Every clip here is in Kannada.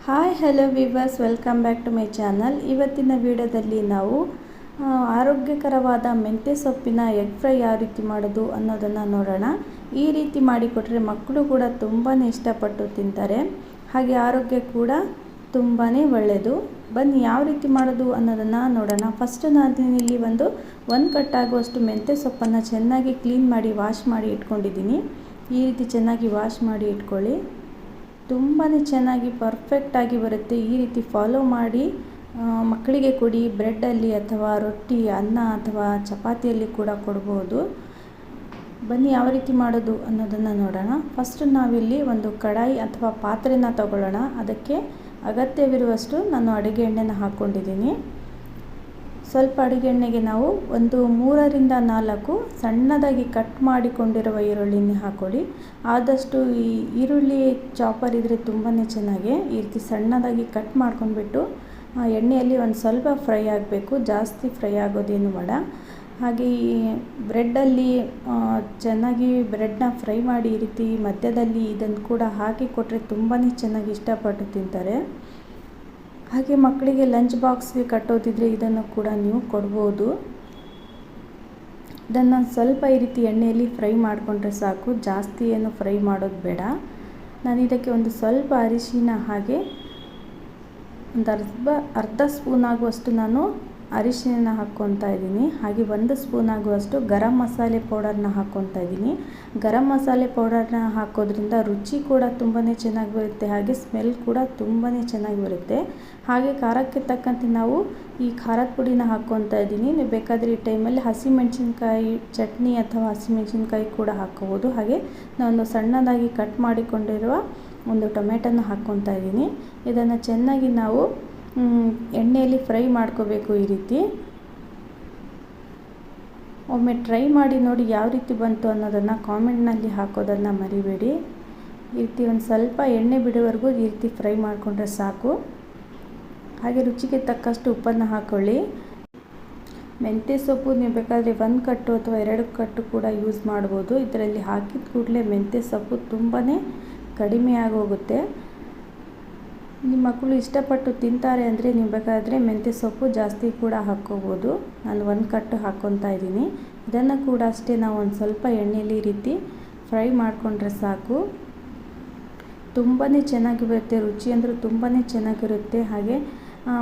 Hi hello viewers, welcome back to my channel. ಇವತ್ತಿನ ವಿಡಿಯೋದಲ್ಲಿ ನಾವು ಆರೋಗ್ಯಕರವಾದ ಮೆಂತ್ಯ ಸೊಪ್ಪಿನ ಎಗ್ ಫ್ರೈ ಯಾವ ರೀತಿ ಮಾಡೋದು ಅನ್ನೋದನ್ನು ನೋಡೋಣ. ಈ ರೀತಿ ಮಾಡಿಕೊಟ್ರೆ ಮಕ್ಕಳು ಕೂಡ ತುಂಬಾ ಇಷ್ಟಪಟ್ಟು ತಿಂತಾರೆ, ಹಾಗೆ ಆರೋಗ್ಯ ಕೂಡ ತುಂಬಾ ಒಳ್ಳೆಯದು. ಬನ್ನಿ ಯಾವ ರೀತಿ ಮಾಡೋದು ಅನ್ನೋದನ್ನು ನೋಡೋಣ. ಫಸ್ಟು ನಾನಿಲ್ಲಿ ಒಂದು ಕಟ್ಟಾಗುವಷ್ಟು ಮೆಂತ್ಯ ಸೊಪ್ಪನ್ನು ಚೆನ್ನಾಗಿ ಕ್ಲೀನ್ ಮಾಡಿ ವಾಶ್ ಮಾಡಿ ಇಟ್ಕೊಂಡಿದ್ದೀನಿ. ಈ ರೀತಿ ಚೆನ್ನಾಗಿ ವಾಶ್ ಮಾಡಿ ಇಟ್ಕೊಳ್ಳಿ. ತುಂಬಾ ಚೆನ್ನಾಗಿ ಪರ್ಫೆಕ್ಟಾಗಿ ಬರುತ್ತೆ. ಈ ರೀತಿ ಫಾಲೋ ಮಾಡಿ ಮಕ್ಕಳಿಗೆ ಕೊಡಿ. ಬ್ರೆಡ್ಡಲ್ಲಿ ಅಥವಾ ರೊಟ್ಟಿ, ಅನ್ನ ಅಥವಾ ಚಪಾತಿಯಲ್ಲಿ ಕೂಡ ಕೊಡ್ಬೋದು. ಬನ್ನಿ ಯಾವ ರೀತಿ ಮಾಡೋದು ಅನ್ನೋದನ್ನು ನೋಡೋಣ. ಫಸ್ಟು ನಾವಿಲ್ಲಿ ಒಂದು ಕಡಾಯಿ ಅಥವಾ ಪಾತ್ರೆನ ತಗೊಳ್ಳೋಣ. ಅದಕ್ಕೆ ಅಗತ್ಯವಿರುವಷ್ಟು ನಾನು ಅಡುಗೆ ಎಣ್ಣೆನ ಹಾಕ್ಕೊಂಡಿದ್ದೀನಿ. ಸ್ವಲ್ಪ ಅಡುಗೆ ಎಣ್ಣೆಗೆ ನಾವು ಒಂದು 3ರಿಂದ 4 ಸಣ್ಣದಾಗಿ ಕಟ್ ಮಾಡಿಕೊಂಡಿರುವ ಈರುಳ್ಳಿನ ಹಾಕ್ಕೊಳ್ಳಿ. ಆದಷ್ಟು ಈ ಈರುಳ್ಳಿ ಚಾಪರ್ ಇದ್ದರೆ ತುಂಬಾ ಚೆನ್ನಾಗಿ ಈ ರೀತಿ ಸಣ್ಣದಾಗಿ ಕಟ್ ಮಾಡ್ಕೊಂಡ್ಬಿಟ್ಟು ಎಣ್ಣೆಯಲ್ಲಿ ಒಂದು ಸ್ವಲ್ಪ ಫ್ರೈ ಆಗಬೇಕು, ಜಾಸ್ತಿ ಫ್ರೈ ಆಗೋದೇನು ಬೇಡ. ಹಾಗೆ ಈ ಬ್ರೆಡ್ಡಲ್ಲಿ ಚೆನ್ನಾಗಿ ಬ್ರೆಡ್ನ ಫ್ರೈ ಮಾಡಿ ಈ ರೀತಿ ಮಧ್ಯದಲ್ಲಿ ಇದನ್ನು ಕೂಡ ಹಾಕಿ ಕೊಟ್ಟರೆ ತುಂಬಾ ಚೆನ್ನಾಗಿ ಇಷ್ಟಪಟ್ಟು ತಿಂತಾರೆ. ಹಾಗೆ ಮಕ್ಕಳಿಗೆ ಲಂಚ್ ಬಾಕ್ಸ್ಗೆ ಕಟ್ಟೋದಿದ್ರೆ ಇದನ್ನು ಕೂಡ ನೀವು ಕೊಡ್ಬೋದು. ಇದನ್ನು ಸ್ವಲ್ಪ ಈ ರೀತಿ ಎಣ್ಣೆಯಲ್ಲಿ ಫ್ರೈ ಮಾಡಿಕೊಂಡ್ರೆ ಸಾಕು, ಜಾಸ್ತಿ ಏನು ಫ್ರೈ ಮಾಡೋದು ಬೇಡ. ನಾನು ಇದಕ್ಕೆ ಒಂದು ಸ್ವಲ್ಪ ಅರಿಶಿನ ಹಾಗೆ ಒಂದು ಅರ್ಧ ಸ್ಪೂನ್ ಆಗುವಷ್ಟು ನಾನು ಅರಿಶಿನ ಹಾಕ್ಕೊತಾ ಇದ್ದೀನಿ. ಹಾಗೆ 1 ಸ್ಪೂನ್ ಆಗುವಷ್ಟು ಗರಂ ಮಸಾಲೆ ಪೌಡರ್ನ ಹಾಕ್ಕೊತಾ ಇದ್ದೀನಿ. ಗರಂ ಮಸಾಲೆ ಪೌಡರ್ನ ಹಾಕೋದ್ರಿಂದ ರುಚಿ ಕೂಡ ತುಂಬಾ ಚೆನ್ನಾಗಿ ಬರುತ್ತೆ, ಹಾಗೆ ಸ್ಮೆಲ್ ಕೂಡ ತುಂಬಾ ಚೆನ್ನಾಗಿ ಬರುತ್ತೆ. ಹಾಗೆ ಖಾರಕ್ಕೆ ತಕ್ಕಂತೆ ನಾವು ಈ ಖಾರದ ಪುಡಿನ ಹಾಕ್ಕೊತಾ ಇದ್ದೀನಿ. ನೀವು ಬೇಕಾದರೆ ಈ ಟೈಮಲ್ಲಿ ಹಸಿಮೆಣಸಿನ್ಕಾಯಿ ಚಟ್ನಿ ಅಥವಾ ಹಸಿಮೆಣಸಿನ್ಕಾಯಿ ಕೂಡ ಹಾಕ್ಕೋಬೋದು. ಹಾಗೆ ನಾನು ಸಣ್ಣದಾಗಿ ಕಟ್ ಮಾಡಿಕೊಂಡಿರುವ ಒಂದು ಟೊಮೆಟೊನ ಹಾಕ್ಕೊತಾ ಇದ್ದೀನಿ. ಇದನ್ನು ಚೆನ್ನಾಗಿ ನಾವು ಎಣ್ಣೆಯಲ್ಲಿ ಫ್ರೈ ಮಾಡ್ಕೋಬೇಕು. ಈ ರೀತಿ ಒಮ್ಮೆ ಟ್ರೈ ಮಾಡಿ ನೋಡಿ ಯಾವ ರೀತಿ ಬಂತು ಅನ್ನೋದನ್ನು ಕಾಮೆಂಟ್ನಲ್ಲಿ ಹಾಕೋದನ್ನು ಮರಿಬೇಡಿ. ಈ ರೀತಿ ಒಂದು ಸ್ವಲ್ಪ ಎಣ್ಣೆ ಬಿಡೋವರೆಗೂ ಈ ರೀತಿ ಫ್ರೈ ಮಾಡಿಕೊಂಡ್ರೆ ಸಾಕು. ಹಾಗೆ ರುಚಿಗೆ ತಕ್ಕಷ್ಟು ಉಪ್ಪನ್ನು ಹಾಕ್ಕೊಳ್ಳಿ. ಮೆಂತ್ಯ ಸೊಪ್ಪು ನೀವು ಬೇಕಾದರೆ 1 ಕಟ್ಟು ಅಥವಾ 2 ಕಟ್ಟು ಕೂಡ ಯೂಸ್ ಮಾಡ್ಬೋದು. ಇದರಲ್ಲಿ ಹಾಕಿದ ಕೂಡಲೇ ಮೆಂತ್ಯ ಸೊಪ್ಪು ತುಂಬಾ ಕಡಿಮೆ ಆಗೋಗುತ್ತೆ. ನಿಮ್ಮ ಮಕ್ಕಳು ಇಷ್ಟಪಟ್ಟು ತಿಂತಾರೆ ಅಂದರೆ ನೀವು ಬೇಕಾದರೆ ಮೆಂತ್ಯ ಸೊಪ್ಪು ಜಾಸ್ತಿ ಕೂಡ ಹಾಕ್ಕೋಬೋದು. ನಾನು 1 ಕಟ್ಟು ಹಾಕ್ಕೊತಾ ಇದ್ದೀನಿ. ಇದನ್ನು ಕೂಡ ಅಷ್ಟೇ ನಾವು ಒಂದು ಸ್ವಲ್ಪ ಎಣ್ಣೆಯಲ್ಲಿ ಈ ರೀತಿ ಫ್ರೈ ಮಾಡಿಕೊಂಡ್ರೆ ಸಾಕು. ತುಂಬಾ ಚೆನ್ನಾಗಿ ಬರುತ್ತೆ, ರುಚಿ ಅಂದರೂ ತುಂಬಾ ಚೆನ್ನಾಗಿರುತ್ತೆ. ಹಾಗೆ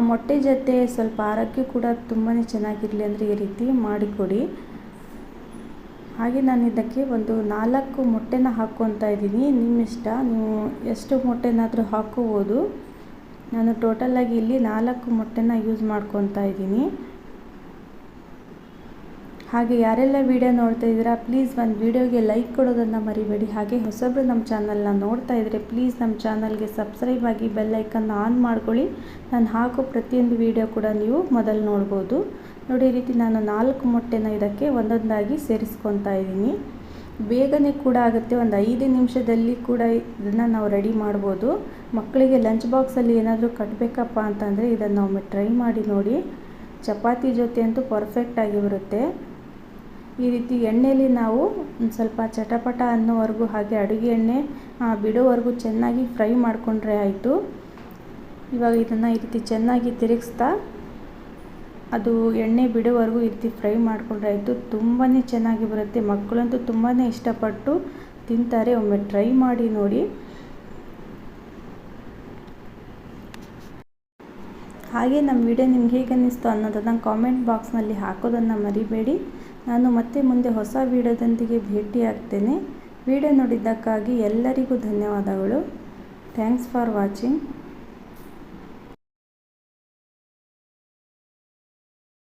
ಮೊಟ್ಟೆ ಜೊತೆ ಸ್ವಲ್ಪ ಆರೋಗ್ಯ ಕೂಡ ತುಂಬಾ ಚೆನ್ನಾಗಿರಲಿ ಅಂದರೆ ಈ ರೀತಿ ಮಾಡಿಕೊಡಿ. ಹಾಗೆ ನಾನು ಇದಕ್ಕೆ ಒಂದು 4 ಮೊಟ್ಟೆನ ಹಾಕ್ಕೊತಾ ಇದ್ದೀನಿ. ನಿಮ್ಮ ಇಷ್ಟ, ನೀವು ಎಷ್ಟು ಮೊಟ್ಟೆನಾದರೂ ಹಾಕ್ಕೋಬೋದು. ನಾನು ಟೋಟಲಾಗಿ ಇಲ್ಲಿ 4 ಮೊಟ್ಟೆನ ಯೂಸ್ ಮಾಡ್ಕೊತಾ ಇದ್ದೀನಿ. ಹಾಗೆ ಯಾರೆಲ್ಲ ವಿಡಿಯೋ ನೋಡ್ತಾ ಇದ್ದೀರಾ ಪ್ಲೀಸ್ ಒಂದು ವಿಡಿಯೋಗೆ ಲೈಕ್ ಕೊಡೋದನ್ನು ಮರಿಬೇಡಿ. ಹಾಗೆ ಹೊಸಬ್ರು ನಮ್ಮ ಚಾನಲ್ನ ನೋಡ್ತಾ ಇದ್ದರೆ ಪ್ಲೀಸ್ ನಮ್ಮ ಚಾನಲ್ಗೆ ಸಬ್ಸ್ಕ್ರೈಬ್ ಆಗಿ ಬೆಲ್ ಐಕನ್ನ ಆನ್ ಮಾಡ್ಕೊಳ್ಳಿ. ನಾನು ಹಾಕೋ ಪ್ರತಿಯೊಂದು ವಿಡಿಯೋ ಕೂಡ ನೀವು ಮೊದಲು ನೋಡ್ಬೋದು. ನೋಡಿ ಈ ರೀತಿ ನಾನು 4 ಮೊಟ್ಟೆನ ಇದಕ್ಕೆ ಒಂದೊಂದಾಗಿ ಸೇರಿಸ್ಕೊತಾ ಇದ್ದೀನಿ. ಬೇಗನೆ ಕೂಡ ಆಗುತ್ತೆ, ಒಂದು 5 ನಿಮಿಷದಲ್ಲಿ ಕೂಡ ಇದನ್ನು ನಾವು ರೆಡಿ ಮಾಡ್ಬೋದು. ಮಕ್ಕಳಿಗೆ ಲಂಚ್ ಬಾಕ್ಸಲ್ಲಿ ಏನಾದರೂ ಕಟ್ಟಬೇಕಪ್ಪ ಅಂತಂದರೆ ಇದನ್ನು ಒಮ್ಮೆ ಟ್ರೈ ಮಾಡಿ ನೋಡಿ. ಚಪಾತಿ ಜೊತೆ ಅಂತೂ ಪರ್ಫೆಕ್ಟಾಗಿ ಬರುತ್ತೆ. ಈ ರೀತಿ ಎಣ್ಣೆಯಲ್ಲಿ ನಾವು ಒಂದು ಸ್ವಲ್ಪ ಚಟಪಟ ಅನ್ನೋವರೆಗೂ ಹಾಗೆ ಅಡುಗೆ ಎಣ್ಣೆ ಬಿಡೋವರೆಗೂ ಚೆನ್ನಾಗಿ ಫ್ರೈ ಮಾಡಿಕೊಂಡ್ರೆ ಆಯಿತು. ಇವಾಗ ಇದನ್ನು ಈ ರೀತಿ ಚೆನ್ನಾಗಿ ತಿರುಗಿಸ್ತಾ ಅದು ಎಣ್ಣೆ ಬಿಡೋವರೆಗೂ ಈ ರೀತಿ ಫ್ರೈ ಮಾಡಿಕೊಂಡ್ರೆ ಆಯಿತು. ತುಂಬಾ ಚೆನ್ನಾಗಿ ಬರುತ್ತೆ, ಮಕ್ಕಳಂತೂ ತುಂಬಾ ಇಷ್ಟಪಟ್ಟು ತಿಂತಾರೆ. ಒಮ್ಮೆ ಟ್ರೈ ಮಾಡಿ ನೋಡಿ. ಹಾಗೆ ನಮ್ಮ ವಿಡಿಯೋ ನಿಮ್ಗೆ ಹೇಗೆ ಅನ್ನಿಸ್ತು ಅನ್ನೋದನ್ನು ಕಾಮೆಂಟ್ ಬಾಕ್ಸ್ನಲ್ಲಿ ಹಾಕೋದನ್ನು ಮರಿಬೇಡಿ. ನಾನು ಮತ್ತೆ ಮುಂದೆ ಹೊಸ ವಿಡಿಯೋದೊಂದಿಗೆ ಭೇಟಿ ಆಗ್ತೇನೆ. ವಿಡಿಯೋ ನೋಡಿದ್ದಕ್ಕಾಗಿ ಎಲ್ಲರಿಗೂ ಧನ್ಯವಾದಗಳು. Thanks for watching.